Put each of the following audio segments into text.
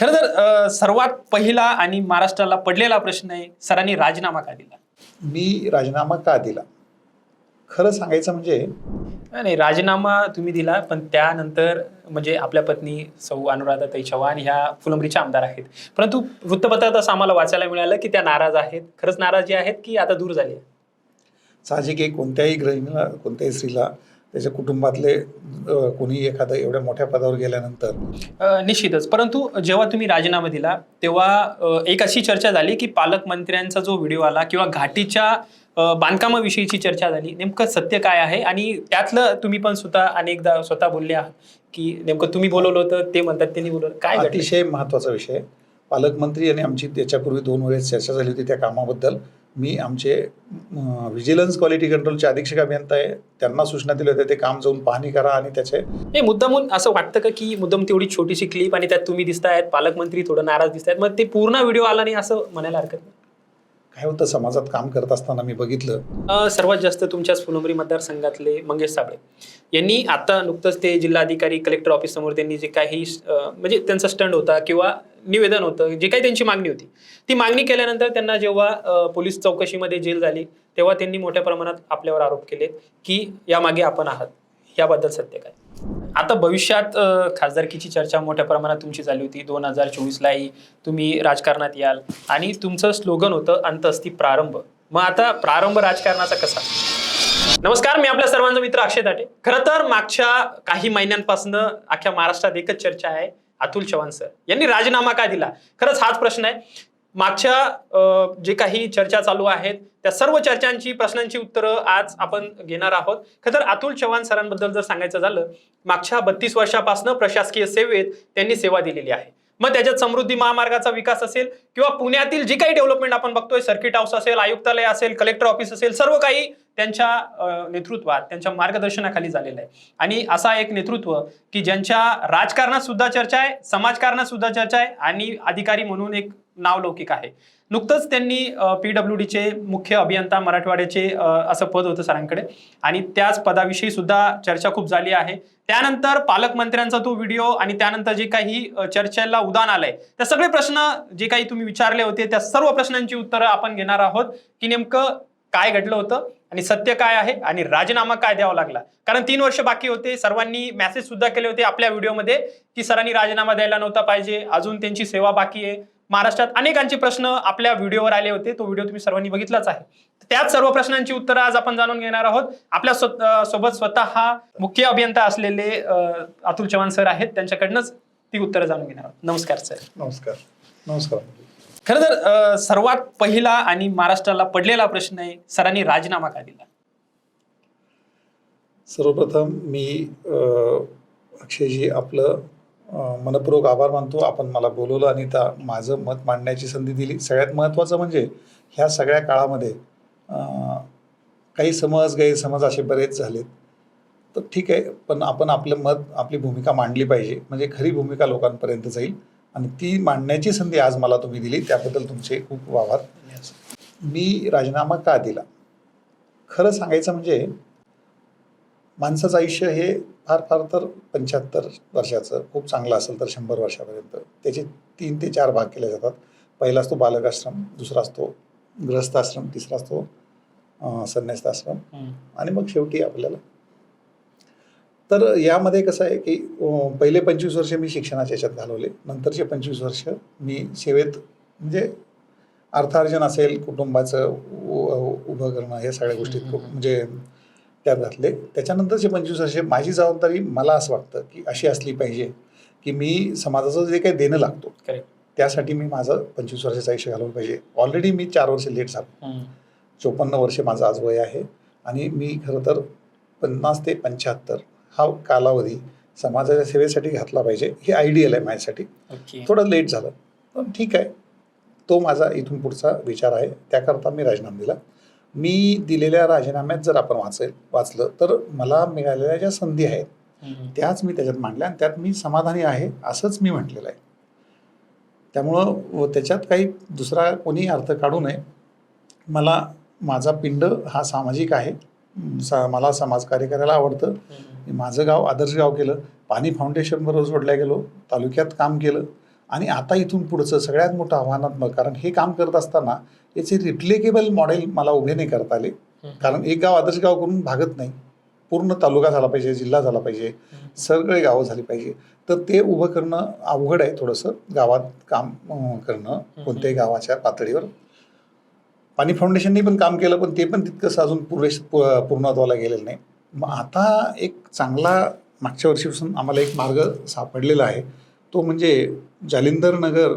खरं तर सर्वात पहिला आणि महाराष्ट्राला पडलेला प्रश्न आहे, सरांनी राजीनामा का दिला? मी राजीनामा का दिला? खरं सांगायचं म्हणजे नाही, राजीनामा तुम्ही दिला, पण त्यानंतर म्हणजे आपल्या पत्नी सौ अनुराधाताई चव्हाण ह्या फुलंब्रीच्या आमदार आहेत. परंतु वृत्तपत्रात असं आम्हाला वाचायला मिळालं, की त्या नाराज आहेत. खरंच नाराजी आहेत, की आता दूर झाली आहे? साहजिक आहे कोणत्याही गृहिणीला, कोणत्याही स्त्रीला त्याच्या कुटुंबातले कोणी एखादं एवढ्या मोठ्या पदावर गेल्यानंतर निश्चितच. परंतु जेव्हा तुम्ही राजीनामा दिला, तेव्हा एक अशी चर्चा झाली, की पालकमंत्र्यांचा जो व्हिडिओ आला किंवा घाटीच्या बांधकामाविषयीची चर्चा झाली. नेमकं सत्य काय आहे? आणि त्यातलं तुम्ही पण स्वतः अनेकदा स्वतः बोलले आहात, की नेमकं तुम्ही बोलवलं होतं, ते म्हणतात त्यांनी बोलवलं. काय घडलं? अतिशय महत्त्वाचा विषय आहे. पालकमंत्री आणि आमची त्याच्यापूर्वी 2 वेळेस चर्चा झाली होती त्या कामाबद्दल. मी आमचे व्हिजिलन्स क्वालिटी कंट्रोलचे अधीक्षक अभियंता आहे, त्यांना सूचना दिल्या होत्या ते काम जाऊन पाहणी करा आणि त्याचे हे मुद्दामून असं वाटतं का, की मुद्दाम तेवढी छोटीशी क्लिप आणि त्यात तुम्ही दिसतायत, पालकमंत्री थोडं नाराज दिसतायत, मग ते पूर्ण व्हिडिओ आला नाही असं म्हणायला हरकत नाही? काय होतं, समाजात काम करत असताना मी बघितलं. सर्वात जास्त तुमच्याच फुलंब्री मतदारसंघातले मंगेश साबळे यांनी आता नुकतंच ते जिल्हाधिकारी कलेक्टर ऑफिस समोर त्यांनी जे काही म्हणजे त्यांचा स्टंट होता किंवा निवेदन होतं, जे काही त्यांची मागणी होती, ती मागणी केल्यानंतर त्यांना जेव्हा पोलीस चौकशीमध्ये जेल झाली, तेव्हा त्यांनी मोठ्या प्रमाणात आपल्यावर आरोप केले, की यामागे आपण आहात. याबद्दल सत्य काय? आता भविष्यात खासदारकीची चर्चा मोठ्या प्रमाणात तुमची झाली होती. 2024लाही तुम्ही राजकारणात याल आणि तुमचं स्लोगन होतं अंत अस्ति प्रारंभ. मग आता प्रारंभ राजकारणाचा कसा? नमस्कार, मी आपल्या सर्वांचा मित्र अक्षय दाटे. खरं तर मागच्या काही महिन्यांपासून अख्ख्या महाराष्ट्रात एकच चर्चा आहे, अतुल चव्हाण सर यांनी राजीनामा का दिला? खरंच हाच प्रश्न आहे. मागच्या जे काही चर्चा चालू आहेत त्या सर्व चर्चांची, प्रश्नांची उत्तरं आज आपण घेणार आहोत. खरं तर अतुल चव्हाण सरांबद्दल जर सांगायचं झालं, मागच्या 32 वर्षापासून प्रशासकीय सेवेत त्यांनी सेवा दिलेली आहे. मग त्याच्यात समृद्धी महामार्गाचा विकास असेल किंवा पुण्यातील जी काही डेव्हलपमेंट आपण बघतोय, सर्किट हाऊस असेल, आयुक्तालय असेल, कलेक्टर ऑफिस असेल, सर्व काही त्यांच्या नेतृत्वात, त्यांच्या मार्गदर्शनाखाली झालेलं आहे. आणि असा एक नेतृत्व की ज्यांच्या राजकारणात सुद्धा चर्चा आहे, समाजकारणात सुद्धा चर्चा आहे आणि अधिकारी म्हणून एक नावलौकिक आहे. नुकतंच त्यांनी PWDचे मुख्य अभियंता मराठवाड्याचे असं पद होतं सरांकडे आणि त्याच पदाविषयी सुद्धा चर्चा खूप झाली आहे. त्यानंतर पालकमंत्र्यांचा तो व्हिडिओ आणि त्यानंतर जे काही चर्चेला उधाण आलंय, त्या सगळे प्रश्न जे काही तुम्ही विचारले होते, त्या सर्व प्रश्नांची उत्तरं आपण घेणार आहोत, की नेमकं काय घडलं होतं आणि सत्य काय आहे आणि राजीनामा काय द्यावा लागला. कारण 3 वर्ष बाकी होते. सर्वांनी मेसेज सुद्धा केले होते आपल्या व्हिडिओमध्ये, की सरांनी राजीनामा द्यायला नव्हता पाहिजे, अजून त्यांची सेवा बाकी आहे. महाराष्ट्रात अनेकांचे प्रश्न आपल्या व्हिडिओवर आले होते. तो व्हिडिओ तुम्ही सर्वांनी बघितलाच आहे. त्याच सर्व प्रश्नांची उत्तरं आज आपण जाणून घेणार आहोत. आपल्या सोबत स्वतः मुख्य अभियंता असलेले अतुल चव्हाण सर आहेत, त्यांच्याकडनंच ती उत्तरं जाणून घेणार आहोत. नमस्कार सर. नमस्कार. नमस्कार. खरं तर सर्वात पहिला आणि महाराष्ट्राला पडलेला प्रश्न आहे, सरांनी राजीनामा का दिला? सर्वप्रथम मी अक्षयजी आपलं मनपूर्वक आभार मानतो. आपण मला बोलवलं आणि माझं मत मांडण्याची संधी दिली. सगळ्यात महत्त्वाचं म्हणजे ह्या सगळ्या काळामध्ये काही गैरसमज असे बरेच झालेत. तर ठीक आहे, पण आपण आपलं मत, आपली भूमिका मांडली पाहिजे, म्हणजे खरी भूमिका लोकांपर्यंत जाईल आणि ती मांडण्याची संधी आज मला तुम्ही दिली, त्याबद्दल तुमचे खूप आभार. मी राजीनामा का दिला? खरं सांगायचं म्हणजे माणसाचं आयुष्य हे फार फार तर 75 वर्षाचं, खूप चांगलं असेल तर 100 वर्षापर्यंत त्याचे 3 ते 4 भाग केले जातात. पहिला असतो बालकाश्रम, दुसरा असतो गृहस्थाश्रम, तिसरा असतो संन्यस्ताश्रम आणि मग शेवटी आपल्याला. तर यामध्ये कसं आहे की पहिले 25 वर्ष मी शिक्षणाच्या याच्यात घालवले, नंतरचे 25 वर्ष मी सेवेत, म्हणजे अर्थार्जन असेल, कुटुंबाचं उभं करणं, या सगळ्या गोष्टीत म्हणजे त्यात घातले. त्याच्यानंतरचे 25 वर्ष माझी जबाबदारी, मला असं वाटतं की अशी असली पाहिजे की मी समाजाचं जे काही देणं लागतो त्यासाठी मी माझं 25 वर्षाचं आयुष्य घालवलं पाहिजे. ऑलरेडी मी 4 वर्ष लेट झालो. 54 वर्षे माझं आज वय आहे आणि मी खरं तर 50 ते 75 हा कालावधी समाजाच्या सेवेसाठी घातला पाहिजे, हे आयडियल आहे माझ्यासाठी. थोडं लेट झालं पण ठीक आहे, तो माझा इथून पुढचा विचार आहे. त्याकरता मी राजीनामा दिला. मी दिलेल्या राजीनाम्यात जर आपण वाचलं तर मला मिळालेल्या ज्या संधी आहेत त्याच मी त्याच्यात मांडल्या आणि त्यात मी समाधानी आहे असंच मी म्हटलेलं आहे. त्यामुळं त्याच्यात काही दुसरा कोणी अर्थ काढू नये. मला माझा पिंड हा सामाजिक आहे. मला समाजकार्य करायला आवडतं. माझं गाव आदर्श गाव केलं, पाणी फाउंडेशनबरोबर जोडल्या गेलो, तालुक्यात काम केलं आणि आता इथून पुढचं सगळ्यात मोठं आव्हानात्मक, कारण हे काम करत असताना याचे रिप्लिकेबल मॉडेल मला उभे नाही करता आले. कारण एक गाव आदर्श गाव करून भागत नाही, पूर्ण तालुका झाला पाहिजे, जिल्हा झाला पाहिजे, सगळे गावं झाली पाहिजे. तर ते उभं करणं अवघड आहे थोडंसं, गावात काम करणं कोणत्याही गावाच्या पातळीवर. पाणी फाउंडेशननी पण काम केलं, पण ते पण तितकंसं अजून पूर्णत्वाला गेलेलं नाही. मग आता एक चांगला मागच्या वर्षीपासून आम्हाला एक मार्ग सापडलेला आहे, तो म्हणजे जालिंदर नगर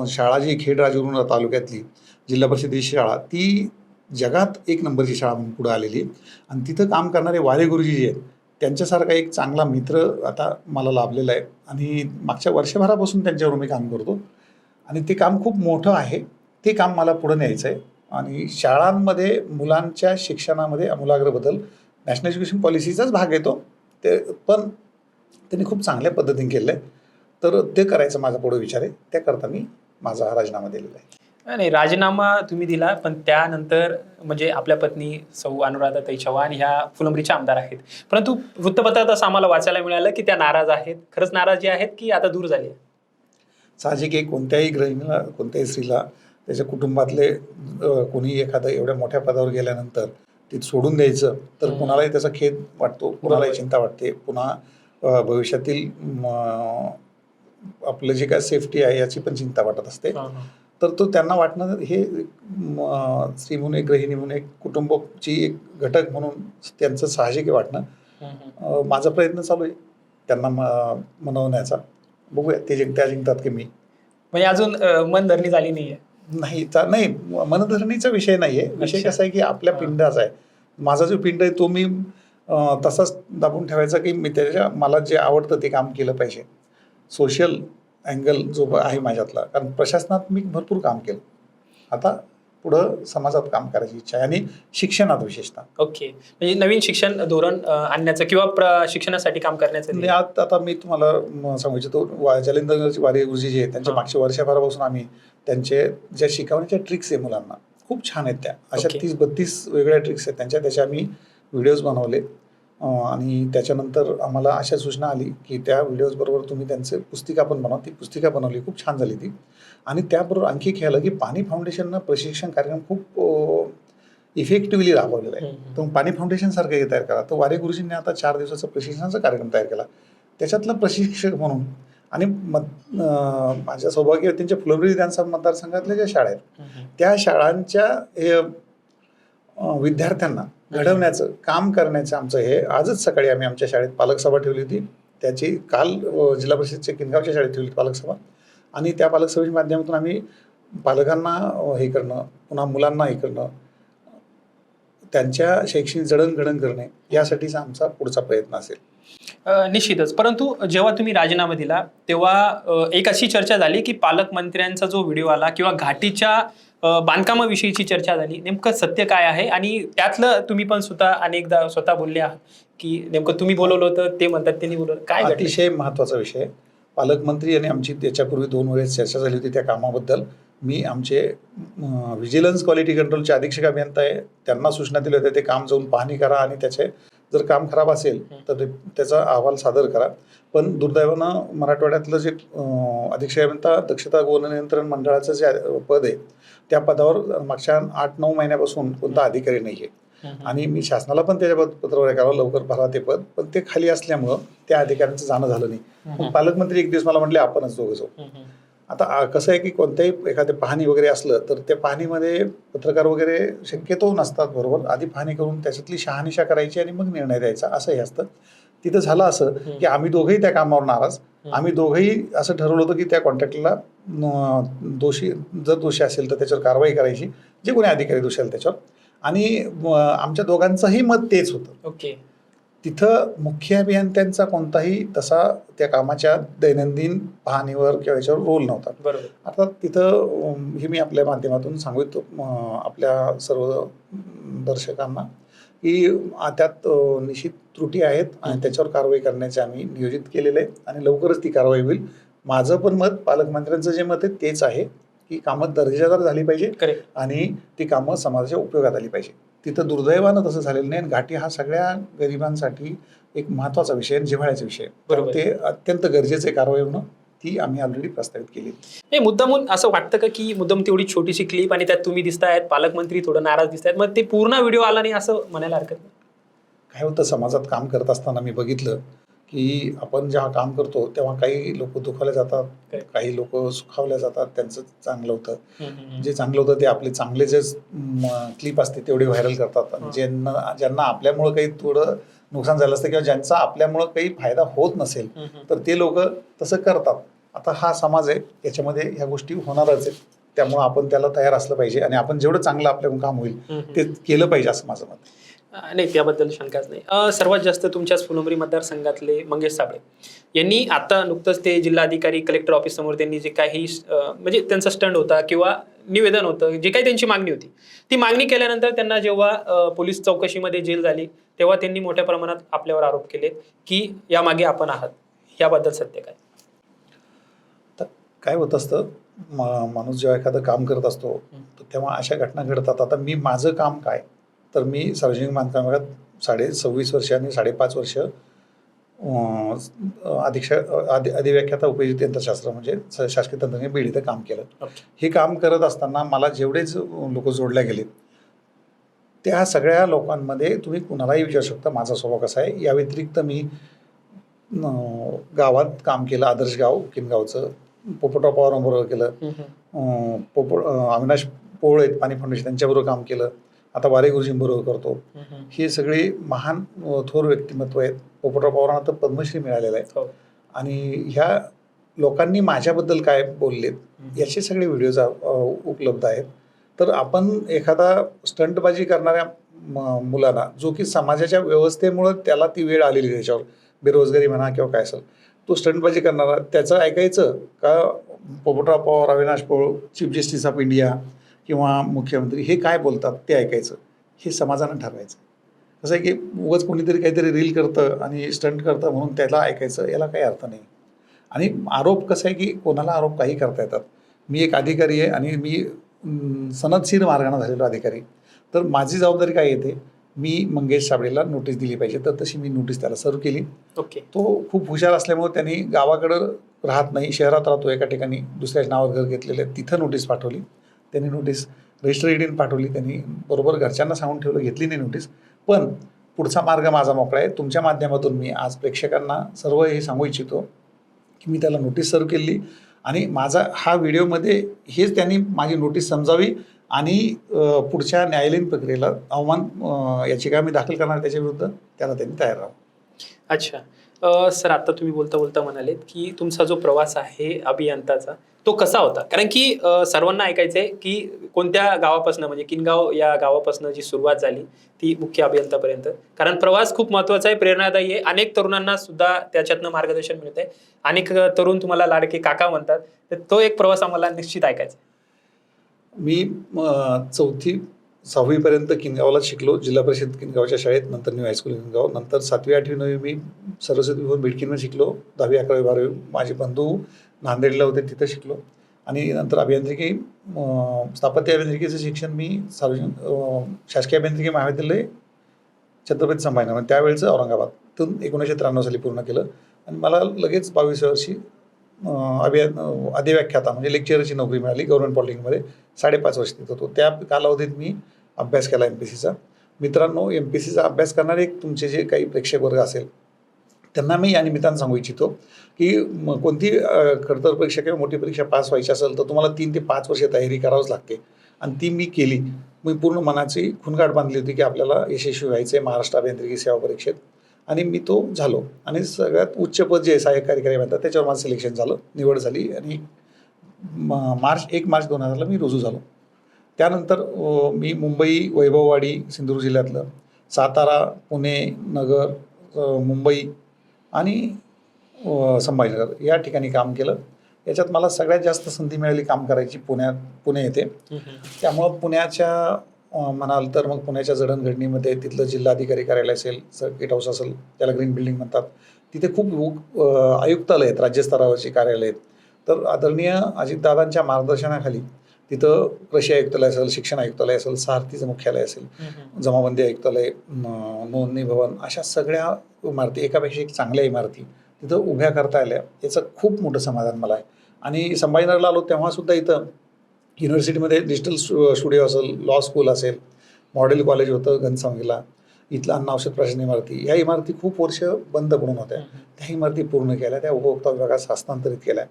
शाळा जी खेडराजूर तालुक्यातली जिल्हा परिषदेची शाळा, ती जगात एक नंबरची शाळा म्हणून पुढे आलेली. आणि तिथं काम करणारे वारे गुरुजी जे आहेत, त्यांच्यासारखा एक चांगला मित्र आता मला लाभलेला आहे. आणि मागच्या वर्षभरापासून त्यांच्यावर मी काम करतो आणि ते काम खूप मोठं आहे. ते काम मला पुढे न्यायचं आहे. आणि शाळांमध्ये मुलांच्या शिक्षणामध्ये आमूलाग्र बदल नॅशनल एज्युकेशन पॉलिसीचाच भाग येतो, ते पण त्यांनी खूप चांगल्या पद्धतीने केलं आहे. तर ते करायचा माझा पुढे विचार आहे. त्याकरता मी माझा हा राजीनामा दिलेला आहे. नाही, राजीनामा तुम्ही दिला, पण त्यानंतर म्हणजे आपल्या पत्नी सौ अनुराधाताई चव्हाण ह्या फुलंब्रीच्या आमदार आहेत. परंतु वृत्तपत्रात असं आम्हाला वाचायला मिळालं की त्या नाराज आहेत. खरंच नाराजी आहेत की आता दूर झाली आहे? साहजिक आहे, कोणत्याही गृहिणीला, कोणत्याही स्त्रीला त्याच्या कुटुंबातले कोणी एखादं एवढ्या मोठ्या पदावर गेल्यानंतर ते सोडून द्यायचं तर कुणालाही त्याचा खेद वाटतो, कुणालाही चिंता वाटते. पुन्हा भविष्यातील आपलं जे काय सेफ्टी आहे याची पण चिंता वाटत असते. तर तो त्यांना वाटणं हे स्त्री म्हणून, एक गृहिणी म्हणून, एक कुटुंबाची एक घटक म्हणून त्यांचं साहजिक आहे वाटणं. माझा प्रयत्न चालू आहे त्यांना मनवण्याचा. बघूया ते त्या जिंकतात की मी. म्हणजे अजून मनधरणी झाली नाहीये? नाही, मनधरणीचा विषय नाही आहे. विषय कसा आहे की आपल्या पिंडाचा आहे. माझा जो पिंड आहे तो मी तसाच दाबून ठेवायचा की मी मला जे आवडतं ते काम केलं पाहिजे. सोशल अँगल जो आहे माझ्यातला, कारण प्रशासनात मी भरपूर काम केलं, आता पुढं समाजात काम करायची इच्छा आहे आणि शिक्षणात विशेषतः. ओके, म्हणजे नवीन शिक्षण धोरण आणण्याचं किंवा शिक्षणासाठी काम करण्याचं. आता मी तुम्हाला सांगू इच्छितो, जालिंदरची वारे गुरुजी जे आहेत त्यांच्या मागच्या वर्षभरापासून आम्ही त्यांचे ज्या शिकवण्याच्या ट्रिक्स आहे मुलांना खूप छान आहेत. त्या अशा 30-32 वेगळ्या ट्रिक्स आहेत त्याचे आम्ही व्हिडिओज बनवले. आणि त्याच्यानंतर आम्हाला अशा सूचना आली की त्या व्हिडिओजबरोबर तुम्ही त्यांचे पुस्तिका पण बनवा. ती पुस्तिका बनवली, खूप छान झाली ती. आणि त्याबरोबर आणखी एक आलं की पाणी फाउंडेशननं प्रशिक्षण कार्यक्रम खूप इफेक्टिव्हली राबवलेला आहे. तर पाणी फाउंडेशनसारखं हे तयार करा. तर वारे गुरुजींनी आता 4 दिवसाचा प्रशिक्षणाचा कार्यक्रम तयार केला. त्याच्यातलं प्रशिक्षक म्हणून आणि माझ्या सौभाग्य त्यांच्या फुलंब्री विधानसभा मतदारसंघातल्या ज्या शाळा आहेत त्या शाळांच्या विद्यार्थ्यांना घडवण्याचं काम करण्याचं आमचं हे. आजच सकाळी आम्ही आमच्या शाळेत पालक सभा ठेवली होती. त्याची काल जिल्हा परिषदेच्या किनगावच्या शाळेत ठेवली पालक सभा. आणि त्या पालक सभेच्या माध्यमातून आम्ही पालकांना हे करणं, पुन्हा मुलांना हे करणं, त्यांच्या शैक्षणिक जडणघडण करणे, यासाठीचा आमचा पुढचा प्रयत्न असेल. निश्चितच. परंतु जेव्हा तुम्ही राजीनामा दिला तेव्हा एक अशी चर्चा झाली की पालकमंत्र्यांचा जो व्हिडिओ आला किंवा घाटीच्या बांधकामाविषयीची चर्चा झाली. नेमकं सत्य काय आहे? आणि त्यातलं तुम्ही पण अनेकदा स्वतः बोलले आहात की नेमकं तुम्ही बोलवलं होतं, ते म्हणतात त्यांनी बोलवलं. काय अतिशय महत्त्वाचा विषय. पालकमंत्री आणि आमची त्याच्यापूर्वी 2 वेळेस चर्चा झाली होती त्या कामाबद्दल. मी आमचे व्हिजिलन्स क्वालिटी कंट्रोलचे अधीक्षक अभियंता आहे, त्यांना सूचना दिल्या होत्या ते काम जाऊन पाहणी करा आणि त्याचे जर काम खराब असेल तर त्याचा अहवाल सादर करा. पण दुर्दैवानं मराठवाड्यातलं जे अधीक्षक अभियंता दक्षता गुणनियंत्रण मंडळाचं जे पद आहे त्या पदावर मागच्या 8-9 महिन्यापासून कोणता अधिकारी नाही आहे. आणि मी शासनाला पण त्याच्या पत्रावर करावं लवकर भरा ते पद, पण ते खाली असल्यामुळं त्या अधिकाऱ्यांचं जाणं झालं नाही. पालकमंत्री एक दिवस मला म्हटले आपणच दोघं जाऊ. आता कसं आहे की कोणत्याही एखादं पाहणी वगैरे असलं तर त्या पाहणीमध्ये पत्रकार वगैरे शक्यतो नसतात बरोबर. आधी पाहणी करून त्याच्यातली शहानिशा करायची आणि मग निर्णय द्यायचा, असं हे असतं. तिथं झालं असं की आम्ही दोघंही त्या कामावर नाराज. आम्ही दोघंही असं ठरवलं होतं की त्या कॉन्ट्रॅक्टरला जर दोषी असेल तर त्याच्यावर कारवाई करायची, जे कोणी अधिकारी दोषी असेल त्याच्यावर. आणि आमच्या दोघांचंही मत तेच होतं. ओके. तिथं मुख्य अभियंत्यांचा कोणताही तसा त्या कामाच्या दैनंदिन पाहणीवर किंवा याच्यावर रोल नव्हता. बरोबर. आता तिथं हे मी आपल्या माध्यमातून सांगतो आपल्या सर्व दर्शकांना की त्यात निश्चित त्रुटी आहेत आणि त्याच्यावर कारवाई करण्याचे आम्ही नियोजित केलेलं आहे आणि लवकरच ती कारवाई होईल. माझं पण मत, पालकमंत्र्यांचं जे मत आहे तेच आहे की कामं दर्जेदार झाली पाहिजे आणि ती कामं समाजाच्या उपयोगात आली पाहिजे. तिथं दुर्दैवानं तसं झालेलं नाही. घाटी हा सगळ्या गरिबांसाठी एक महत्त्वाचा विषय, जिव्हाळ्याचा विषय, तर ते अत्यंत गरजेचं आहे कारवाई होणं. ती आम्ही ऑलरेडी प्रस्तावित केली. हे मुद्दामून असं वाटतं का की मुद्दाम तेवढी छोटीशी क्लिप आणि त्यात तुम्ही दिसतायत, पालकमंत्री थोडं नाराज दिसतायत, मग ते पूर्ण व्हिडिओ आला नाही असं म्हणायला हरकत नाही? काय होतं, समाजात काम करत असताना मी बघितलं की आपण जेव्हा काम करतो तेव्हा काही लोक दुखावले जातात, काही लोक सुखावले जातात, त्यांचं चांगलं होतं. जे चांगलं होतं ते आपले चांगले जे क्लिप असते तेवढे व्हायरल करतात. ज्यांना आपल्यामुळं काही थोडं नुकसान झालं असतं किंवा ज्यांचा आपल्यामुळं काही फायदा होत नसेल तर ते लोक तसं करतात. आता हा समाज आहे, याच्यामध्ये ह्या गोष्टी होणारच आहेत. त्यामुळं आपण त्याला तयार असलं पाहिजे आणि आपण जेवढं चांगलं आपल्याकडून काम होईल ते केलं पाहिजे असं माझं मत. नाही, त्याबद्दल शंकाच नाही. सर्वात जास्त तुमच्याच फुलंब्री मतदारसंघातले मंगेश साबळे यांनी आता नुकतंच ते जिल्हाधिकारी कलेक्टर ऑफिस समोर त्यांनी जे काही म्हणजे त्यांचा स्टंट होता किंवा निवेदन होतं, जे काही त्यांची मागणी होती, ती मागणी केल्यानंतर त्यांना जेव्हा पोलीस चौकशीमध्ये जेल झाली तेव्हा त्यांनी मोठ्या प्रमाणात आपल्यावर आरोप केले की यामागे आपण आहात. याबद्दल सत्य काय? तर काय होत असतं, माणूस जेव्हा एखादं काम करत असतो तर तेव्हा अशा घटना घडतात. आता माझं काम काय, तर मी सार्वजनिक बांधकाम विभागात 26.5 वर्ष आणि 5.5 वर्ष अधिव्याख्याता उपयोजित यंत्रशास्त्र म्हणजे शासकीय तंत्रज्ञान बीड इथं काम केलं. हे काम करत असताना मला जेवढेच लोक जोडल्या गेले त्या सगळ्या लोकांमध्ये तुम्ही कुणालाही विचारू शकता माझा स्वभाव कसा आहे. या व्यतिरिक्त मी गावात काम केलं, आदर्श गाव किनगावचं, पोपटराव पवारांबरोबर केलं, अविनाश पोळ आहेत पाणी फाउंडेशन त्यांच्याबरोबर काम केलं, आता वारे गुरुजींबरोबर करतो. हे सगळे महान थोर व्यक्तिमत्व आहेत. पोपटराव पवारांना तर पद्मश्री मिळालेला आहे. आणि ह्या लोकांनी माझ्याबद्दल काय बोललेत याचे सगळे व्हिडिओज उपलब्ध आहेत. तर आपण एखादा स्टंटबाजी करणाऱ्या मुलाला, जो की समाजाच्या व्यवस्थेमुळं त्याला ती वेळ आलेली त्याच्यावर, बेरोजगारी म्हणा किंवा काय असेल, तो स्टंटबाजी करणारा, त्याचं ऐकायचं का पोपटराव पवार, अविनाश पोळ, चीफ जस्टिस ऑफ इंडिया किंवा मुख्यमंत्री हे काय बोलतात ते ऐकायचं, हे समाजानं ठरवायचं. कसं आहे की उगाच कोणीतरी काहीतरी रील करतं आणि स्टंट करतं म्हणून त्याला ऐकायचं, याला काही अर्थ नाही. आणि आरोप कसं आहे की कोणाला आरोप काही करता येतात. मी एक अधिकारी आहे आणि मी सनदशीर मार्गाने झालेलो अधिकारी, तर माझी जबाबदारी काय येते, मी मंगेश साबळेला नोटीस दिली पाहिजे, तर तशी मी नोटीस त्याला सर्व केली. तो खूप हुशार असल्यामुळे त्यांनी गावाकडं राहत नाही, शहरात राहतो, एका ठिकाणी दुसऱ्या नावावर घर घेतलेलं आहे, तिथं नोटीस पाठवली. त्यांनी नोटीस रजिस्टर एडीन पाठवली, त्यांनी बरोबर घरच्यांना सांगून ठेवलं, घेतली नाही नोटीस. पण पुढचा मार्ग माझा मोकळा आहे. तुमच्या माध्यमातून मी आज प्रेक्षकांना सर्व हे सांगू इच्छितो की मी त्याला नोटीस सर्व केली आणि माझा हा व्हिडिओमध्ये हेच त्यांनी माझी नोटीस समजावी आणि पुढच्या न्यायालयीन प्रक्रियेला अवमान याचिका मी दाखल करणार त्याच्याविरुद्ध, त्याला त्यांनी तयार राहावं. अच्छा. सर, आता तुम्ही बोलता बोलता म्हणालेत की तुमचा जो प्रवास आहे अभियंताचा तो कसा होता, कारण की सर्वांना ऐकायचं आहे की कोणत्या गावापासून, म्हणजे किनगाव या गावापासून जी सुरुवात झाली ती मुख्य अभियंतापर्यंत, कारण प्रवास खूप महत्त्वाचा आहे, प्रेरणादायी आहे. अनेक तरुणांना सुद्धा त्याच्यातनं मार्गदर्शन मिळत आहे. अनेक तरुण तुम्हाला लाडके काका म्हणतात, तर तो एक प्रवास आम्हाला निश्चित ऐकायचा. मी 4वी 6वीपर्यंत किनगावला शिकलो, जिल्हा परिषद किनगावच्या शाळेत, नंतर न्यू हायस्कूल किनगाव. नंतर 7वी 8वी 9वी मी सरस्वती भुवन बिडकीनवर शिकलो. 10वी 11वी 12वी माझे बंधू नांदेडला होते, तिथं शिकलो. आणि नंतर अभियांत्रिकी, स्थापत्य अभियांत्रिकीचं शिक्षण मी शासकीय अभियांत्रिकी महाविद्यालय छत्रपती संभाजीनगर त्यावेळेचं औरंगाबादतून 1993 साली पूर्ण केलं. आणि मला लगेच 22व्या वर्षी अधिव्याख्याता म्हणजे लेक्चरची नोकरी मिळाली गव्हर्नमेंट पॉलिटेक्निकमध्ये. 5.5 वर्ष तिथं होतो. त्या कालावधीत मी अभ्यास केला MPSCचा. मित्रांनो, MPSCचा अभ्यास करणारे तुमचे जे काही प्रेक्षक वर्ग असेल त्यांना मी या निमित्तानं सांगू इच्छितो की कोणती खडतर परीक्षा किंवा मोठी परीक्षा पास व्हायची असेल तर तुम्हाला 3 ते 5 वर्ष तयारी करावीच लागते. आणि ती मी केली. मी पूर्ण मनाची खुणगाठ बांधली होती की आपल्याला यशस्वी व्हायचं आहे महाराष्ट्र अभियांत्रिकी सेवा परीक्षेत. आणि मी तो झालो. आणि सगळ्यात उच्च पद जे सहाय्यक कार्यकारी म्हणतात त्याच्यावर माझं सिलेक्शन झालं, निवड झाली. आणि 1 मार्च 2000ला मी रुजू झालो. त्यानंतर मी मुंबई, वैभववाडी सिंधुदुर्ग जिल्ह्यातलं, सातारा, पुणे, नगर, मुंबई आणि संभाजीनगर या ठिकाणी काम केलं. याच्यात मला सगळ्यात जास्त संधी मिळाली काम करायची पुणे येथे. त्यामुळं पुण्याच्या म्हणाल तर मग पुण्याच्या जडणघडणीमध्ये तिथलं जिल्हाधिकारी कार्यालय असेल, सर्किट हाऊस असेल, त्याला ग्रीन बिल्डिंग म्हणतात, तिथे खूप आयुक्तालय आहेत, राज्यस्तरावरची कार्यालय आहेत. तर आदरणीय अजितदादांच्या मार्गदर्शनाखाली तिथं कृषी आयुक्तालय असेल, शिक्षण आयुक्तालय असेल, सारथीचं मुख्यालय असेल, जमाबंदी आयुक्तालय, नोंदणी भवन, अशा सगळ्या इमारती, एकापेक्षा एक चांगल्या इमारती तिथं उभ्या करता आल्या, याचं खूप मोठं समाधान मला आहे. आणि संभाजीनगरला आलो तेव्हासुद्धा इथं युनिव्हर्सिटीमध्ये डिजिटल स्टुडिओ असेल, लॉ स्कूल असेल, मॉडेल कॉलेज होतं घनसावंगीला, इथलं अन्न औषध प्रशासन इमारती, ह्या इमारती खूप वर्ष बंद पडून होत्या. त्या इमारती पूर्ण केल्या, त्या उपभोक्ता विभागात हस्तांतरित केल्या.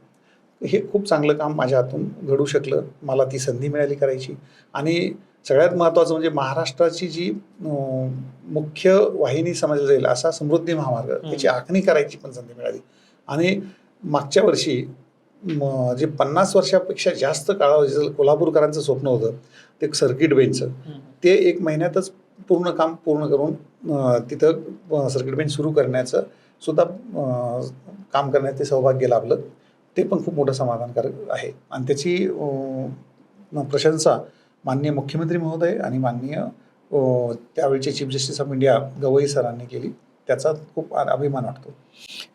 हे खूप चांगलं काम माझ्या हातून घडू शकलं. मला ती संधी मिळाली करायची. आणि सगळ्यात महत्त्वाचं म्हणजे महाराष्ट्राची जी मुख्य वाहिनी समजली जाईल असा समृद्धी महामार्ग, त्याची आखणी करायची पण संधी मिळाली. आणि मागच्या वर्षी जे 50 वर्षापेक्षा जास्त काळावधीचं कोल्हापूरकरांचं स्वप्न होतं ते सर्किट बेंचचं, ते 1 महिन्यातच काम पूर्ण करून तिथं सर्किट बेंच सुरू करण्याचं सुद्धा काम करण्यात ते सौभाग्य लाभलं. ते पण खूप मोठं समाधानकारक आहे. आणि त्याची प्रशंसा माननीय मुख्यमंत्री महोदय आणि माननीय त्यावेळचे chief justice of India Gavai सरांनी केली. त्याचा खूप अभिमान वाटतो.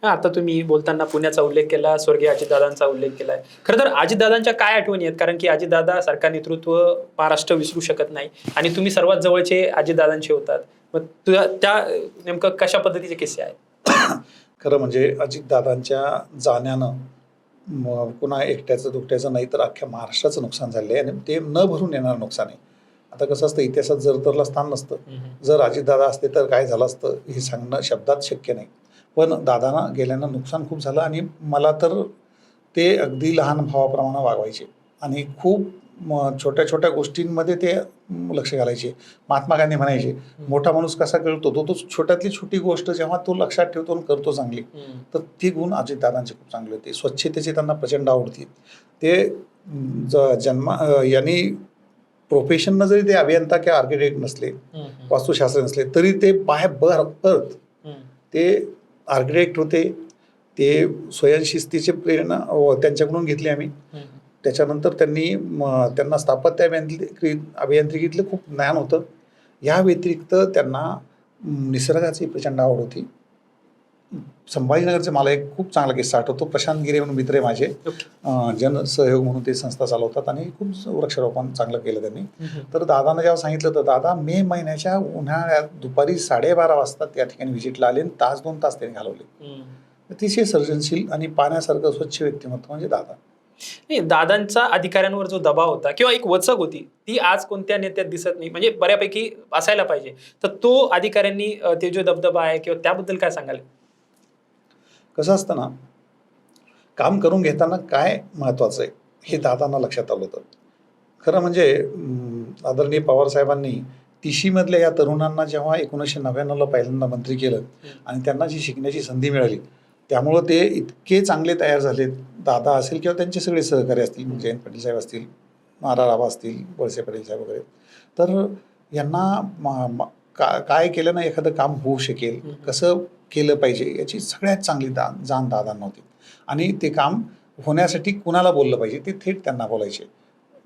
आता तुम्ही बोलताना पुण्याचा उल्लेख केला, स्वर्गीय अजितदादांचा उल्लेख केलाय. खरं तर अजितदादांच्या काय आठवणी आहेत? कारण की अजितदादा सारखा नेतृत्व महाराष्ट्र विसरू शकत नाही आणि तुम्ही सर्वात जवळचे अजितदादांचे होतात. मग त्या नेमकं कशा पद्धतीचे किस्से आहेत? खरं म्हणजे अजितदादांच्या जाण्यानं पुन्हा एकट्याचं दुकट्याचं नाही तर अख्ख्या महाराष्ट्राचं नुकसान झालं आहे. आणि ते न भरून येणारं नुकसान आहे. आता कसं असतं, इतिहासात जर तरला स्थान नसतं. जर अजितदादा असते तर काय झालं असतं हे सांगणं शब्दात शक्य नाही. पण दादांना गेल्यानं नुकसान खूप झालं. आणि मला तर ते अगदी लहान भावाप्रमाणे वागवायचे आणि खूप छोट्या छोट्या गोष्टींमध्ये ते लक्ष घालायचे. महात्मा गांधी म्हणायचे, मोठा माणूस कसा कळतो, तो छोट्यातली छोटी गोष्ट जेव्हा तो लक्षात ठेवतो आणि करतो चांगली, तर ती गुण अजितदादांचे खूप चांगले होते. स्वच्छतेची त्यांना प्रचंड आवडती. ते यांनी प्रोफेशननं जरी ते अभियंता किंवा आर्किटेक्ट नसले, वास्तुशास्त्र नसले, तरी ते परत ते आर्किटेक्ट होते. ते स्वयंशिस्तीची प्रेरणा त्यांच्याकडून घेतली आम्ही. त्याच्यानंतर त्यांना स्थापत्य अभियांत्रिकीतलं खूप ज्ञान होतं. या व्यतिरिक्त त्यांना निसर्गाची प्रचंड आवड होती. संभाजीनगरचे मला एक खूप चांगला किस्सा आठवतो. प्रशांत गिरे म्हणून मित्र आहे माझे, जनसहयोग म्हणून ते संस्था चालवतात आणि खूप वृक्षारोपण चांगलं केलं त्यांनी. तर दादांना जेव्हा सांगितलं तर दादा मे महिन्याच्या उन्हाळ्यात दुपारी 12:30 वाजता त्या ठिकाणी व्हिजिटला आले आणि 1-2 तास त्यांनी घालवले. अतिशय सर्जनशील आणि पाण्यासारखं स्वच्छ व्यक्तिमत्व म्हणजे दादा. दादांचा अधिकाऱ्यांवर जो दबाव होता किंवा एक वचक होती, ती आज कोणत्या नेत्यात दिसत नाही. म्हणजे बऱ्यापैकी असायला पाहिजे. तर तो अधिकाऱ्यांनी ते जो दबदबा आहे किंवा त्याबद्दल काय सांगाल? कसं असतं ना, काम करून घेताना काय महत्त्वाचं आहे हे दादांना लक्षात आलं होतं. खरं म्हणजे आदरणीय पवारसाहेबांनी तिशीमधल्या या तरुणांना जेव्हा 1999ला पहिल्यांदा मंत्री केलं आणि त्यांना जी शिकण्याची संधी मिळाली, त्यामुळं ते इतके चांगले तयार झालेत. दादा असेल किंवा त्यांचे सगळे सहकारी असतील, जयंत पाटील साहेब असतील, नाराराबा असतील, वळसे पाटील साहेब वगैरे, तर यांना काय केलं ना एखादं काम होऊ शकेल, कसं केलं पाहिजे याची सगळ्यात चांगली जाण दादांना होती. आणि ते काम होण्यासाठी कुणाला बोललं पाहिजे ते थेट त्यांना बोलायचे.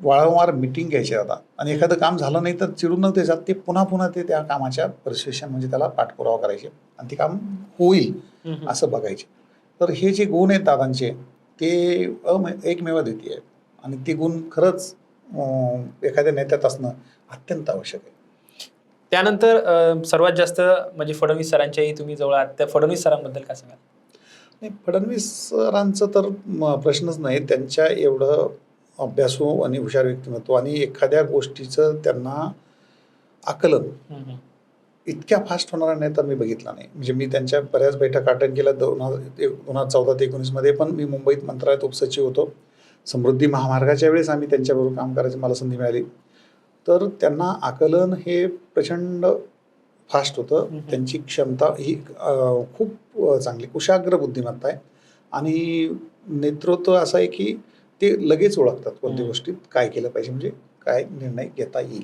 वारंवार मिटिंग घ्यायचे दादा. आणि एखादं काम झालं नाही तर चिडून न त्याच्यात ते पुन्हा ते त्या कामाच्या परसिस्टन्स म्हणजे त्याला पाठपुरावा करायचे आणि ते काम होईल असं बघायचे. तर हे जे गुण आहेत दादांचे ते एकमेव द्वितीय आहेत. आणि ते गुण खरंच एखाद्या नेत्यात असणं अत्यंत आवश्यक आहे. त्यानंतर सर्वात जास्त म्हणजे फडणवीस सरांच्याही तुम्ही जवळ आहात, त्या फडणवीस सरांबद्दल काय सांगाल? नाही, फडणवीस सरांचं तर प्रश्नच नाही. त्यांच्या एवढं अभ्यासू आणि हुशार व्यक्तिमत्व आणि एखाद्या गोष्टीचं त्यांना आकलन इतक्या फास्ट होणारा नेता मी बघितला नाही. म्हणजे मी त्यांच्या बऱ्याच बैठका अटेंड केल्या. 2014 ते 2019 पण मी मुंबईत मंत्रालयात उपसचिव होतो. समृद्धी महामार्गाच्या वेळेस आम्ही त्यांच्याबरोबर काम करायची मला संधी मिळाली. तर त्यांना आकलन हे प्रचंड फास्ट होतं. त्यांची क्षमता ही खूप चांगली कुशाग्र बुद्धिमत्ता आहे. आणि नेतृत्व असं आहे की ते लगेच ओळखतात कोणत्या गोष्टीत काय केलं पाहिजे, म्हणजे काय निर्णय घेता येईल.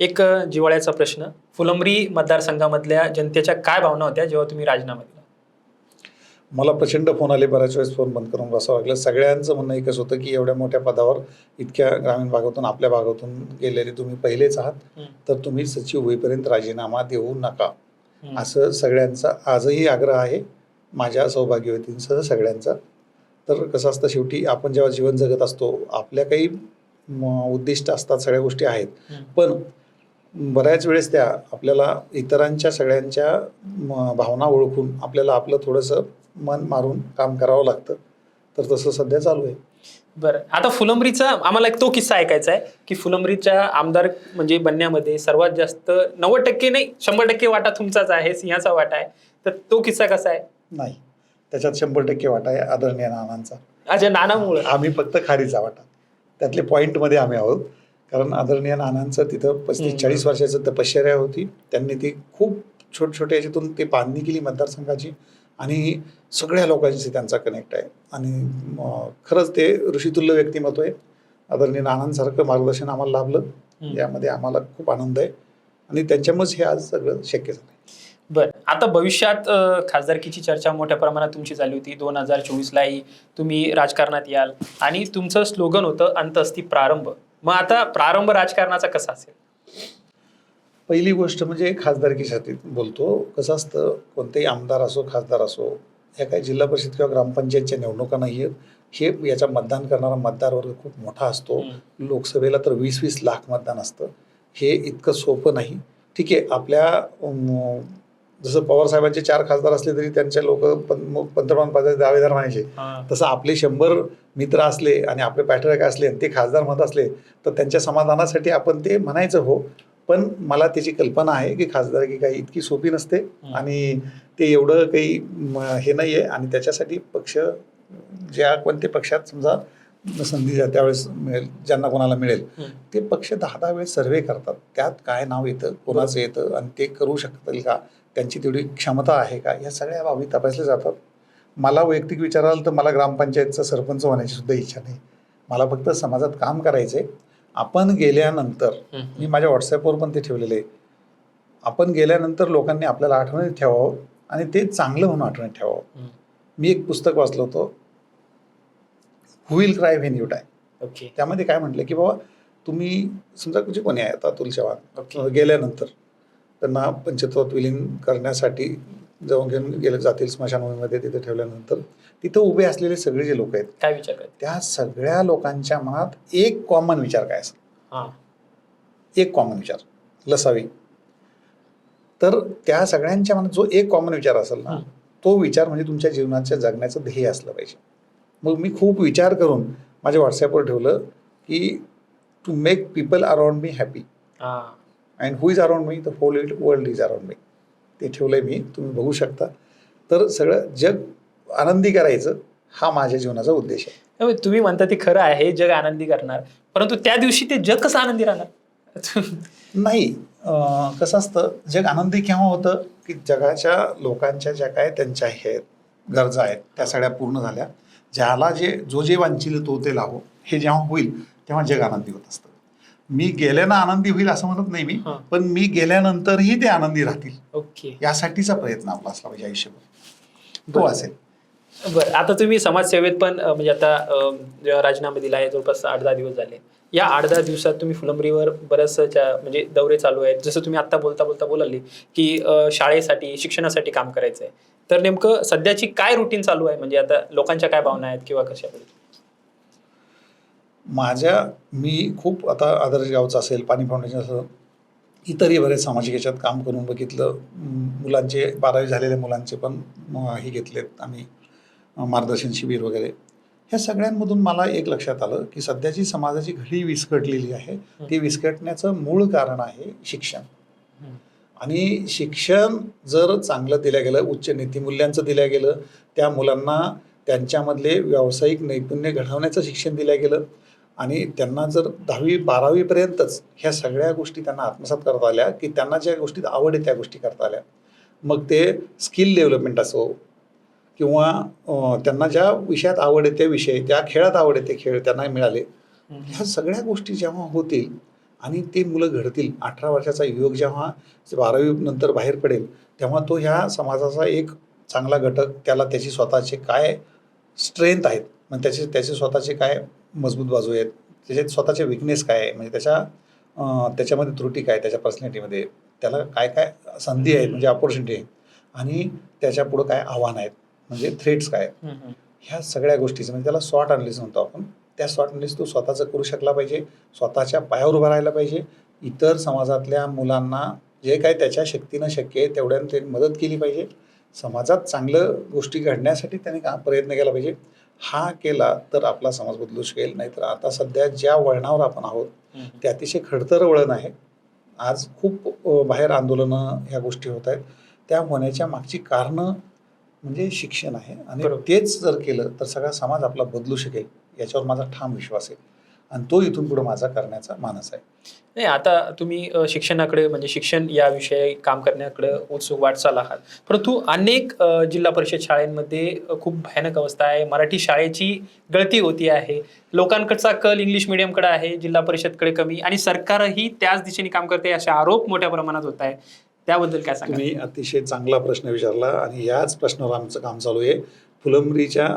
एक जिव्हाळ्याचा प्रश्न, फुलंब्री मतदारसंघामधल्या जनतेच्या काय भावना होत्या जेव्हा तुम्ही राजीनामा दिला? मला प्रचंड फोन आले, बऱ्याच वेळेस फोन बंद करून बसावं लागलं. सगळ्यांचं म्हणणं एकच होतं की एवढ्या मोठ्या पदावर इतक्या ग्रामीण भागातून आपल्या भागातून गेलेले तुम्ही पहिलेच आहात, तर तुम्ही सचिव होईपर्यंत राजीनामा देऊ नका, असं सगळ्यांचा आजही आग्रह आहे, माझ्या सौभाग्यवतींसह सगळ्यांचा. तर कसं असतं, शेवटी आपण जेव्हा जीवन जगत असतो आपल्या काही उद्दिष्ट असतात, सगळ्या गोष्टी आहेत, पण बऱ्याच वेळेस त्या आपल्याला इतरांच्या सगळ्यांच्या भावना ओळखून आपल्याला आपलं थोडंसं मन मारून काम करावं लागतं. तर तसं सध्या चालू आहे. बरं, आता फुलंब्रीचा आम्हाला एक तो किस्सा ऐकायचा आहे की फुलंब्रीच्या आमदार म्हणजे बनण्यामध्ये सर्वात जास्त 90% नाही 100% वाटा तुमचाच आहे, सिंहाचा वाटा आहे. तर तो किस्सा कसा आहे? नाही, त्याच्यात 100% वाटा आहे आदरणीय नानांचा. अच्छा, नानामुळे. आम्ही फक्त खारीचा वाटा, त्यातले पॉईंटमध्ये आम्ही आहोत. कारण आदरणीय नानांचं तिथं 35-40 वर्षाचं तपश्चर्या होती. त्यांनी ती खूप छोट्या याच्यातून ते बांधणी केली मतदारसंघाची आणि सगळ्या लोकांशी त्यांचा कनेक्ट आहे. आणि खरंच ते ऋषितुल्य व्यक्तिमत्व आहे. आदरणीय नानांसारखं मार्गदर्शन आम्हाला लाभलं, यामध्ये आम्हाला खूप आनंद आहे आणि त्यांच्यामुळेच हे आज सगळं शक्य झालं. बरं, आता भविष्यात खासदारकीची चर्चा मोठ्या प्रमाणात तुमची झाली होती. 2024लाही तुम्ही राजकारणात याल आणि तुमचं स्लोगन होतं अंत अस्ति प्रारंभ. मग आता प्रारंभ राजकारणाचा कसा असेल? पहिली गोष्ट म्हणजे खासदारकीसाठी बोलतो. कसं असतं, कोणतेही आमदार असो खासदार असो, ह्या काही जिल्हा परिषद किंवा ग्रामपंचायतच्या निवडणुका नाही आहेत. हे याचा मतदान करणारा मतदार वर्ग खूप मोठा असतो. लोकसभेला तर 20-20 लाख मतदान असतं. हे इतकं सोपं नाही. ठीक आहे, आपल्या जसं पवारसाहेबांचे 4 खासदार असले तरी त्यांचे लोक पंतप्रधान पदाचे दावेदार म्हणायचे, तसं आपले 100 मित्र असले आणि आपले पॅट्रियट असले आणि ते खासदार म्हणत असले तर त्यांच्या समाधानासाठी आपण ते म्हणायचं हो. पण मला त्याची कल्पना आहे की खासदारकी काही इतकी सोपी नसते आणि ते एवढं काही हे नाही आहे. आणि त्याच्यासाठी पक्ष ज्या कोणत्या पक्षात समजा संधी त्यावेळेस मिळेल, ज्यांना कोणाला मिळेल, ते पक्ष 10-10 वेळेस सर्वे करतात. त्यात काय नाव येतं, कोणाचं येतं आणि ते करू शकतील का, त्यांची तेवढी क्षमता आहे का, या सगळ्या बाबी तपासल्या जातात. मला वैयक्तिक विचाराल तर मला ग्रामपंचायतचा सरपंच होण्याची सुद्धा इच्छा नाही. मला फक्त समाजात काम करायचं आहे. आपण गेल्यानंतर, मी माझ्या व्हॉट्सॲपवर पण ते ठेवलेले आहे, आपण गेल्यानंतर लोकांनी आपल्याला आठवणीत ठेवावं आणि ते चांगलं म्हणून आठवणीत ठेवावं. मी एक पुस्तक वाचलं होतं, who will cry when you die. त्यामध्ये काय म्हटलं की बाबा तुम्ही समजा म्हणजे कोणी आहे आता अतुल चव्हाण गेल्यानंतर त्यांना पंचतत्वात विलीन करण्यासाठी जाऊन घेऊन गेले जातील स्मशानभूमीमध्ये, तिथे ठेवल्यानंतर तिथं उभे असलेले सगळे जे लोक आहेत काय विचार करतात, त्या सगळ्या लोकांच्या मनात एक कॉमन विचार काय असेल, एक कॉमन विचार लसावी. तर त्या सगळ्यांच्या मनात जो एक कॉमन विचार असेल ना, तो विचार म्हणजे तुमच्या जीवनाच्या जगण्याचं ध्येय असलं पाहिजे. मग मी खूप विचार करून माझ्या व्हॉट्सॲपवर ठेवलं की to make people around me happy and who is around me, the whole world is around me. ते ठेवलंय मी, तुम्ही बघू शकता. तर सगळं जग आनंदी करायचं हा माझ्या जीवनाचा उद्देश आहे. तुम्ही म्हणता ते खरं आहे, जग आनंदी करणार, परंतु त्या दिवशी ते जग कसं आनंदी राहणार? नाही, कसं असतं, जग आनंदी केव्हा होतं की जगाच्या लोकांच्या ज्या काय त्यांच्या हे गरजा आहेत त्या सगळ्या पूर्ण झाल्या, ज्याला जे वांछिल तो ते लाभो, हे जेव्हा होईल तेव्हा जग आनंदी होत असतं. मी गेल्यानं आनंदी होईल असं म्हणत नाही मी, पण मी गेल्यानंतरही ते आनंदी राहतील. ओके, यासाठीचा प्रयत्न आपला असला पाहिजे आयुष्यभर, तो असेल. बरं, आता तुम्ही समाजसेवेत पण म्हणजे आता जेव्हा राजीनामा दिला आहे जवळपास 8-10 दिवस झाले, या 8-10 दिवसात तुम्ही फुलंब्रीवर बऱ्याचशा म्हणजे दौरे चालू आहेत. जसं तुम्ही आत्ता बोलता बोलाली की शाळेसाठी शिक्षणासाठी काम करायचं आहे, तर नेमकं सध्याची काय रुटीन चालू आहे, म्हणजे आता लोकांच्या काय भावना आहेत किंवा कशा? मी खूप आता आदर्श गावचं असेल, पाणी फाउंडेशन असेल, इतरही बरेच सामाजिक याच्यात काम करून बघितलं. मुलांचे 12वी झालेल्या मुलांचे पण हे घेतलेत आम्ही मार्गदर्शन शिबिर वगैरे. ह्या सगळ्यांमधून मला एक लक्षात आलं की सध्याची समाजाची घडी विस्कटलेली आहे, ती विस्कटण्याचं मूळ कारण आहे शिक्षण. आणि शिक्षण जर चांगलं दिलं गेलं, उच्च नीतिमूल्यांचं दिलं गेलं, त्या मुलांना त्यांच्यामधले व्यावसायिक नैपुण्य घडवण्याचं शिक्षण दिलं गेलं आणि त्यांना जर 10वी-12वी पर्यंतच ह्या सगळ्या गोष्टी त्यांना आत्मसात करता आल्या की त्यांना ज्या गोष्टीत आवड आहे त्या गोष्टी करता आल्या, मग ते स्किल डेव्हलपमेंट असो किंवा त्यांना ज्या विषयात आवड आहे ते विषय, त्या खेळात आवड आहे ते खेळ त्यांना मिळाले, ह्या सगळ्या गोष्टी जेव्हा होतील आणि ते मुलं घडतील, 18 वर्षाचा युवक जेव्हा 12वी नंतर बाहेर पडेल तेव्हा तो ह्या समाजाचा एक चांगला घटक, त्याला त्याची स्वतःचे काय स्ट्रेंथ आहेत, मग त्याचे स्वतःचे काय मजबूत बाजू आहेत, त्याचे स्वतःचे विकनेस काय आहे, म्हणजे त्याच्यामध्ये त्रुटी काय, त्याच्या पर्सनॅलिटीमध्ये त्याला काय काय संधी आहेत म्हणजे अपॉर्च्युनिटी आहे आणि त्याच्या पुढं काय आव्हानं आहेत म्हणजे थ्रेट्स काय आहेत, ह्या सगळ्या गोष्टीचं म्हणजे त्याला स्वॉट अनालिसिस म्हणतो आपण. त्या स्वॉट अनालिसिस तो स्वतःचं करू शकला पाहिजे, स्वतःच्या पायावर उभं राहायला पाहिजे. इतर समाजातल्या मुलांना जे काय त्याच्या शक्तीनं शक्य आहे तेवढ्यानं त्यांनी मदत केली पाहिजे. समाजात चांगलं गोष्टी घडण्यासाठी त्यांनी प्रयत्न केला पाहिजे. हा केला तर आपला समाज बदलू शकेल. नाहीतर आता सध्या ज्या वळणावर आपण आहोत ते अतिशय खडतर वळण आहे. आज खूप बाहेर आंदोलनं ह्या गोष्टी होत आहेत. त्या होण्याच्या मागची कारणं म्हणजे शिक्षण आहे आणि बरोबर. तेच जर केलं तर सगळा समाज आपला बदलू शकेल याच्यावर माझा ठाम विश्वास आहे आणि तो इथून पुढे माझा करण्याचा मानस आहे. नाही, आता तुम्ही शिक्षणाकडे म्हणजे शिक्षण या विषयी काम करण्याकडे उत्सुक वाटचाल आहात. परंतु अनेक जिल्हा परिषद शाळांमध्ये खूप भयानक अवस्था आहे. मराठी शाळेची गळती होती आहे. लोकांकडचा कल इंग्लिश मीडियमकडे आहे, जिल्हा परिषदकडे कमी आणि सरकारही त्याच दिशेने काम करते असे आरोप मोठ्या प्रमाणात होत आहे. त्याबद्दल काय सांगा? तुम्ही अतिशय चांगला प्रश्न विचारला आणि याच प्रश्नावर आमचं काम चालू आहे. फुलंब्रीच्या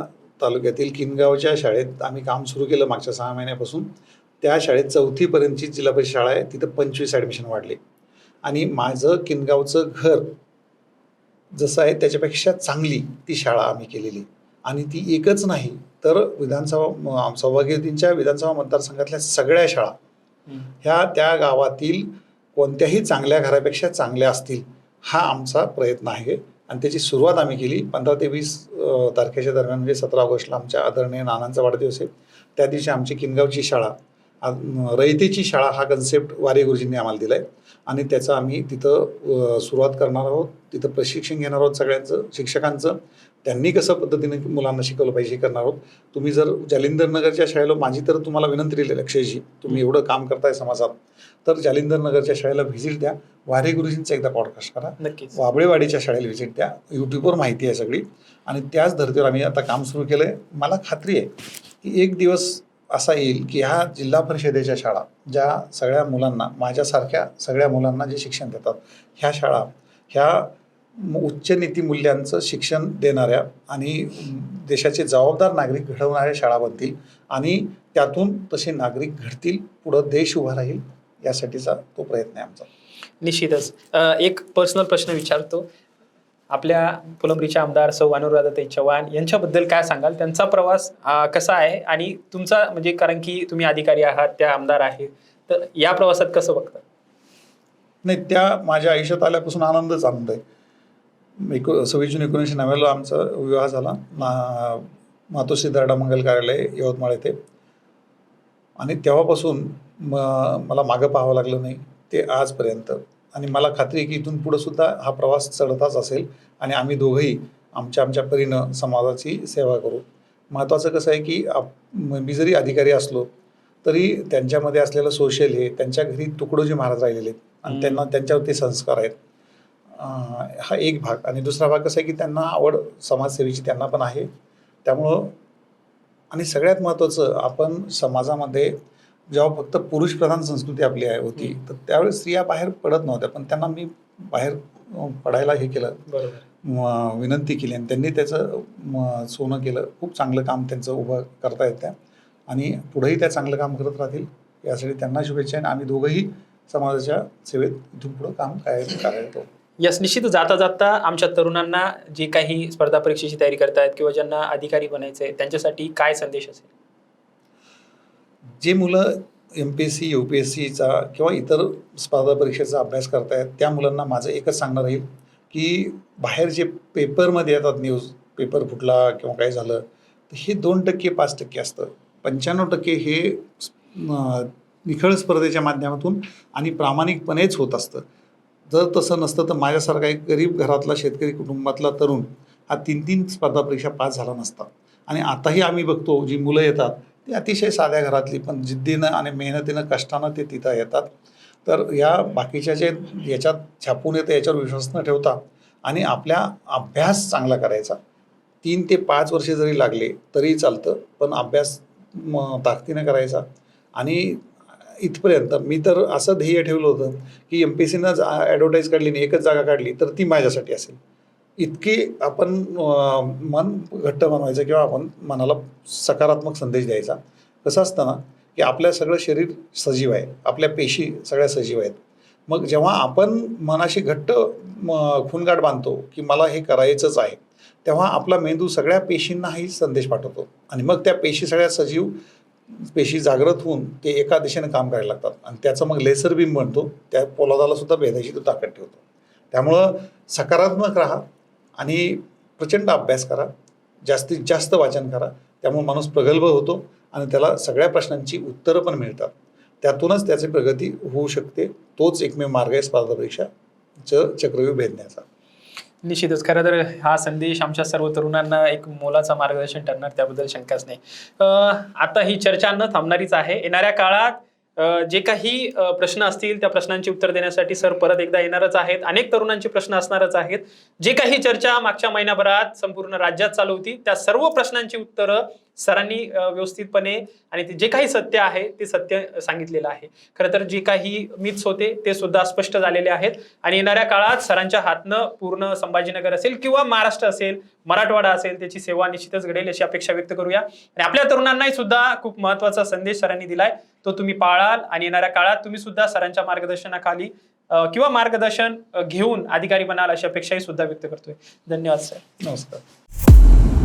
तालुक्यातील किनगावच्या शाळेत आम्ही काम सुरू केलं मागच्या 6 महिन्यापासून. त्या शाळेत 4थी पर्यंतची जिल्हा परिषद शाळा आहे. तिथं 25 ॲडमिशन वाढले आणि माझं किनगावचं घर जसं आहे त्याच्यापेक्षा चांगली ती शाळा आम्ही केलेली आणि ती एकच नाही तर सौभाग्यवतींच्या विधानसभा मतदारसंघातल्या सगळ्या शाळा ह्या त्या गावातील कोणत्याही चांगल्या घरापेक्षा चांगल्या असतील हा आमचा प्रयत्न आहे आणि त्याची सुरुवात आम्ही केली 15 ते 20 तारखेच्या दरम्यान म्हणजे 17 ऑगस्टला आमच्या आदरणीय नानांचा वाढदिवस आहे. त्या दिवशी आमची किनगावची शाळा रयतेची शाळा हा कन्सेप्ट वारे गुरुजींनी आम्हाला दिला आहे आणि त्याचं आम्ही तिथं सुरुवात करणार आहोत. तिथं प्रशिक्षण घेणार आहोत सगळ्यांचं शिक्षकांचं. त्यांनी कसं पद्धतीने मुलांना शिकवलं पाहिजे करणार आहोत. तुम्ही जर जालिंदरनगरच्या शाळेला माझी तर तुम्हाला विनंती दिली लक्षजी तुम्ही एवढं काम करताय समाजात तर जालिंदरनगरच्या शाळेला व्हिजिट द्या. वारे गुरुजींचा एकदा पॉडकास्ट करा. नक्कीच. वाबळेवाडीच्या शाळेला व्हिजिट द्या. यूट्यूबवर माहिती आहे सगळी आणि त्याच धर्तीवर आम्ही आता काम सुरू केलं आहे. मला खात्री आहे की एक दिवस असा येईल की ह्या जिल्हा परिषदेच्या शाळा ज्या सगळ्या मुलांना माझ्यासारख्या सगळ्या मुलांना जे शिक्षण देतात ह्या शाळा ह्या उच्च नीतिमूल्यांचं शिक्षण देणाऱ्या आणि देशाचे जबाबदार नागरिक घडवणाऱ्या शाळा बनतील आणि त्यातून तसे नागरिक घडतील. पुढं देश उभा राहील यासाठीचा तो प्रयत्न आहे आमचा. निश्चितच. एक पर्सनल प्रश्न विचारतो. आपल्या फुलंब्रीच्या आमदार सौ अनुराधाताई चव्हाण यांच्याबद्दल काय सांगाल? त्यांचा प्रवास कसा आहे आणि तुमचा म्हणजे कारण की तुम्ही अधिकारी आहात त्या आमदार आहेत तर या प्रवासात कसं बघता? नाही त्या माझ्या आयुष्यात आल्यापासून आनंदच आनंद आहे. 26 जून 1990 आमचा विवाह झाला मातोश्री दर्डा मंगल कार्यालय यवतमाळ येथे आणि तेव्हापासून मला मागं पाहावं लागलं नाही ते आजपर्यंत आणि मला खात्री आहे की इथून पुढं सुद्धा हा प्रवास चढताच असेल आणि आम्ही दोघंही आमच्या परीनं समाजाची सेवा करू. महत्त्वाचं कसं आहे की मी जरी अधिकारी असलो तरी त्यांच्यामध्ये असलेलं सोशल हे त्यांच्या घरी तुकडोजी महाराज राहिलेले आहेत आणि त्यांना त्यांच्यावरती संस्कार आहेत. हा एक भाग आणि दुसरा भाग कसा आहे की त्यांना आवड समाजसेवेची त्यांना पण आहे. त्यामुळं आणि सगळ्यात महत्त्वाचं आपण समाजामध्ये जेव्हा फक्त पुरुषप्रधान संस्कृती आपली होती तर त्यावेळेस स्त्रिया बाहेर पडत नव्हत्या पण त्यांना मी बाहेर पडायला हे केलं विनंती केली आणि त्यांनी त्याचं सोनं केलं. खूप चांगलं काम त्यांचं उभं करता येत त्या आणि पुढेही त्या चांगलं काम करत राहतील यासाठी त्यांना शुभेच्छा आणि आम्ही दोघंही समाजाच्या सेवेत इथून पुढं काम करायला. यस, निश्चित. जाता जाता आमच्या तरुणांना जे काही स्पर्धा परीक्षेची तयारी करतायत किंवा ज्यांना अधिकारी बनायचं आहे त्यांच्यासाठी काय संदेश असेल? जे मुलं MPSC UPSCचा किंवा इतर स्पर्धा परीक्षेचा अभ्यास करतायत त्या मुलांना माझं एकच सांगणं राहील की बाहेर जे पेपरमध्ये येतात न्यूज पेपर फुटला किंवा काय झालं तर हे 2% 5% असतं. 95% हे निखळ स्पर्धेच्या माध्यमातून आणि प्रामाणिकपणेच होत असतं. जर तसं नसतं तर माझ्यासारखा एक गरीब घरातला शेतकरी कुटुंबातला तरुण हा 3 स्पर्धा परीक्षा पास झाला नसता. आणि आताही आम्ही बघतो जी मुलं येतात ती अतिशय साध्या घरातली पण जिद्दीनं आणि मेहनतीनं कष्टानं ते तिथं येतात. तर या बाकीच्या जे याच्यात छापून येतं याच्यावर विश्वास न ठेवता आणि आपल्या अभ्यास चांगला करायचा. 3 ते 5 वर्षे जरी लागले तरी चालतं पण अभ्यास ताकदीनं करायचा आणि इथपर्यंत मी तर असं ध्येय ठेवलं होतं की MPSCनं ॲडव्हर्टाईज काढली आणि एकच जागा काढली तर ती माझ्यासाठी असेल. इतकी आपण मन घट्ट बनवायचं किंवा आपण मनाला सकारात्मक संदेश द्यायचा. कसं असतं ना की आपलं सगळं शरीर सजीव आहे, आपल्या पेशी सगळ्या सजीव आहेत. मग जेव्हा आपण मनाशी घट्ट खूनगाठ बांधतो की मला हे करायचंच आहे तेव्हा आपला मेंदू सगळ्या पेशींनाही संदेश पाठवतो आणि मग त्या पेशी सगळ्या सजीव पेशी जागृत होऊन ते एका दिशेने काम करायला लागतात आणि त्याचं मग लेसर बीम बनतो. त्या पोलादाला सुद्धा भेदायची तो ताकद ठेवतो. त्यामुळं सकारात्मक राहा आणि प्रचंड अभ्यास करा, जास्तीत जास्त वाचन करा. त्यामुळे माणूस प्रगल्भ होतो आणि त्याला सगळ्या प्रश्नांची उत्तरं पण मिळतात. त्यातूनच त्याची प्रगती होऊ शकते. तोच एकमेव मार्ग आहे स्पर्धा परीक्षाचं चक्रव्यूह भेदण्याचा. निश्चितच. खरं तर हा संदेश आमच्या सर्व तरुणांना एक मोलाचा मार्गदर्शन ठरणार, त्याबद्दल शंकाच नाही. आता ही चर्चा न थांबणारीच आहे. येणाऱ्या काळात जे काही प्रश्न असतील त्या प्रश्नांची उत्तर देण्यासाठी सर परत एकदा येणारच आहेत. अनेक तरुणांचे प्रश्न असणारच आहेत. जे काही चर्चा मागच्या महिन्याभरात संपूर्ण राज्यात चालू होती त्या सर्व प्रश्नांची उत्तरं सरांनी व्यवस्थितपणे आणि जे काही सत्य आहे ते सत्य सांगितलेलं आहे. खरं तर जे काही मिथ्स होते ते सुद्धा स्पष्ट झालेले आहेत आणि येणाऱ्या काळात सरांच्या हातनं पूर्ण संभाजीनगर असेल किंवा महाराष्ट्र असेल, मराठवाडा असेल, त्याची सेवा निश्चितच घडेल अशी अपेक्षा व्यक्त करूया. आणि आपल्या तरुणांनाही सुद्धा खूप महत्त्वाचा संदेश सरांनी दिलाय, तो तुम्ही पाळाल आणि येणाऱ्या काळात तुम्ही सुद्धा सरांच्या मार्गदर्शनाखाली किंवा मार्गदर्शन घेऊन अधिकारी बनाल अशी अपेक्षाही सुद्धा व्यक्त करतोय. धन्यवाद सर. नमस्कार.